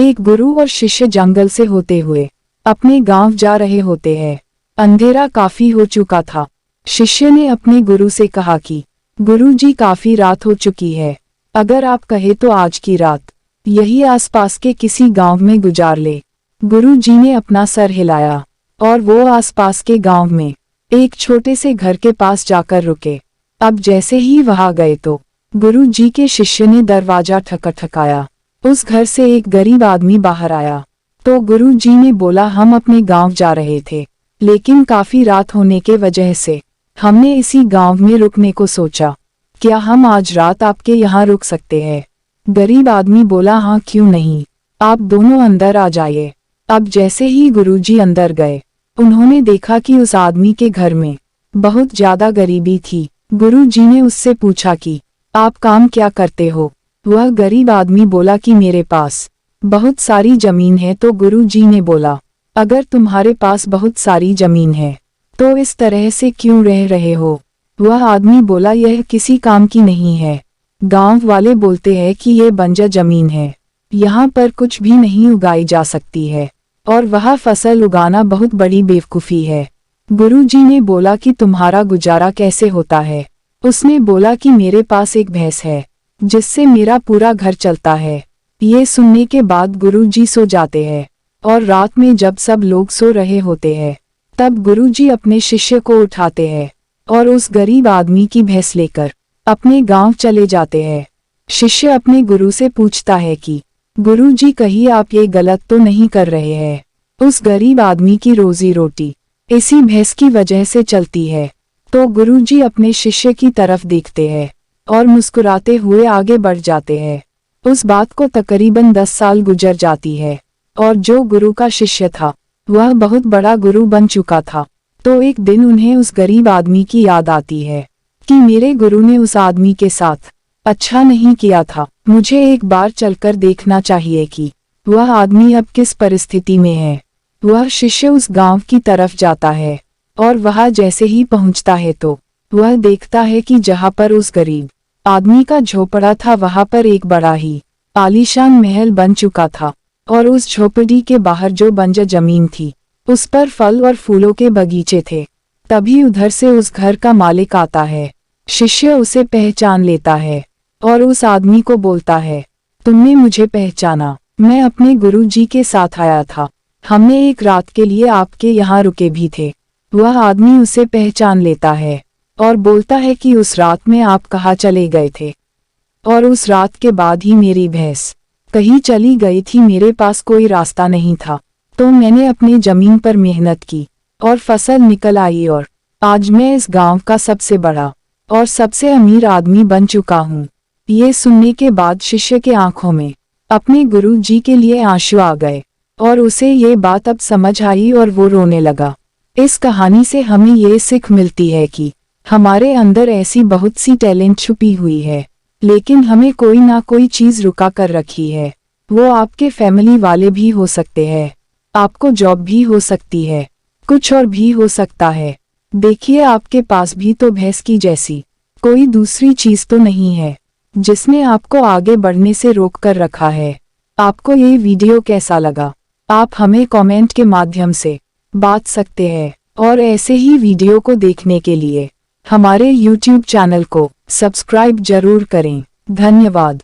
एक गुरु और शिष्य जंगल से होते हुए अपने गांव जा रहे होते हैं। अंधेरा काफी हो चुका था। शिष्य ने अपने गुरु से कहा कि गुरुजी, काफी रात हो चुकी है, अगर आप कहे तो आज की रात यही आसपास के किसी गांव में गुजार ले। गुरुजी ने अपना सर हिलाया और वो आसपास के गांव में एक छोटे से घर के पास जाकर रुके। अब जैसे ही वहां गए तो गुरुजी के शिष्य ने दरवाजा ठकठकाया। उस घर से एक गरीब आदमी बाहर आया तो गुरुजी ने बोला, हम अपने गांव जा रहे थे, लेकिन काफी रात होने के वजह से हमने इसी गांव में रुकने को सोचा। क्या हम आज रात आपके यहाँ रुक सकते हैं? गरीब आदमी बोला, हाँ क्यों नहीं, आप दोनों अंदर आ जाइए। अब जैसे ही गुरुजी अंदर गए, उन्होंने देखा कि उस आदमी के घर में बहुत ज्यादा गरीबी थी। गुरुजी ने उससे पूछा कि आप काम क्या करते हो? वह गरीब आदमी बोला कि मेरे पास बहुत सारी जमीन है। तो गुरुजी ने बोला, अगर तुम्हारे पास बहुत सारी जमीन है तो इस तरह से क्यों रह रहे हो? वह आदमी बोला, यह किसी काम की नहीं है। गांव वाले बोलते हैं कि ये बंजर जमीन है, यहाँ पर कुछ भी नहीं उगाई जा सकती है और वह फसल उगाना बहुत बड़ी बेवकूफ़ी है। गुरुजी ने बोला कि तुम्हारा गुजारा कैसे होता है? उसने बोला कि मेरे पास एक भैंस है जिससे मेरा पूरा घर चलता है। ये सुनने के बाद गुरुजी सो जाते हैं और रात में जब सब लोग सो रहे होते हैं तब गुरुजी अपने शिष्य को उठाते हैं और उस गरीब आदमी की भैंस लेकर अपने गांव चले जाते हैं। शिष्य अपने गुरु से पूछता है कि गुरुजी, कहिए आप ये गलत तो नहीं कर रहे हैं? उस गरीब आदमी की रोजी रोटी इसी भैंस की वजह से चलती है। तो गुरुजी अपने शिष्य की तरफ देखते हैं और मुस्कुराते हुए आगे बढ़ जाते हैं। उस बात को तकरीबन 10 साल गुजर जाती है और जो गुरु का शिष्य था वह बहुत बड़ा गुरु बन चुका था। तो एक दिन उन्हें उस गरीब आदमी की याद आती है कि मेरे गुरु ने उस आदमी के साथ अच्छा नहीं किया था, मुझे एक बार चलकर देखना चाहिए कि वह आदमी अब किस परिस्थिति में है। वह शिष्य उस गांव की तरफ जाता है और वहां जैसे ही पहुंचता है तो वह देखता है कि जहां पर उस गरीब आदमी का झोपड़ा था वहां पर एक बड़ा ही आलीशान महल बन चुका था और उस झोपड़ी के बाहर जो बंजर जमीन थी उस पर फल और फूलों के बगीचे थे। तभी उधर से उस घर का मालिक आता है। शिष्य उसे पहचान लेता है और उस आदमी को बोलता है, तुमने मुझे पहचाना? मैं अपने गुरुजी के साथ आया था, हमने एक रात के लिए आपके यहाँ रुके भी थे। वह आदमी उसे पहचान लेता है और बोलता है कि उस रात में आप कहाँ चले गए थे? और उस रात के बाद ही मेरी भैंस कहीं चली गई थी, मेरे पास कोई रास्ता नहीं था, तो मैंने अपनी जमीन पर मेहनत की और फसल निकल आई और आज मैं इस गांव का सबसे बड़ा और सबसे अमीर आदमी बन चुका हूँ। ये सुनने के बाद शिष्य के आंखों में अपने गुरु जी के लिए आंसू आ गए और उसे ये बात अब समझ आई और वो रोने लगा। इस कहानी से हमें ये सीख मिलती है कि हमारे अंदर ऐसी बहुत सी टैलेंट छुपी हुई है, लेकिन हमें कोई ना कोई चीज रुका कर रखी है। वो आपके फैमिली वाले भी हो सकते हैं, आपको जॉब भी हो सकती है, कुछ और भी हो सकता है। देखिए, आपके पास भी तो भैंस की जैसी कोई दूसरी चीज तो नहीं है जिसने आपको आगे बढ़ने से रोक कर रखा है। आपको ये वीडियो कैसा लगा? आप हमें कमेंट के माध्यम से बात सकते हैं और ऐसे ही वीडियो को देखने के लिए हमारे YouTube चैनल को सब्सक्राइब जरूर करें। धन्यवाद।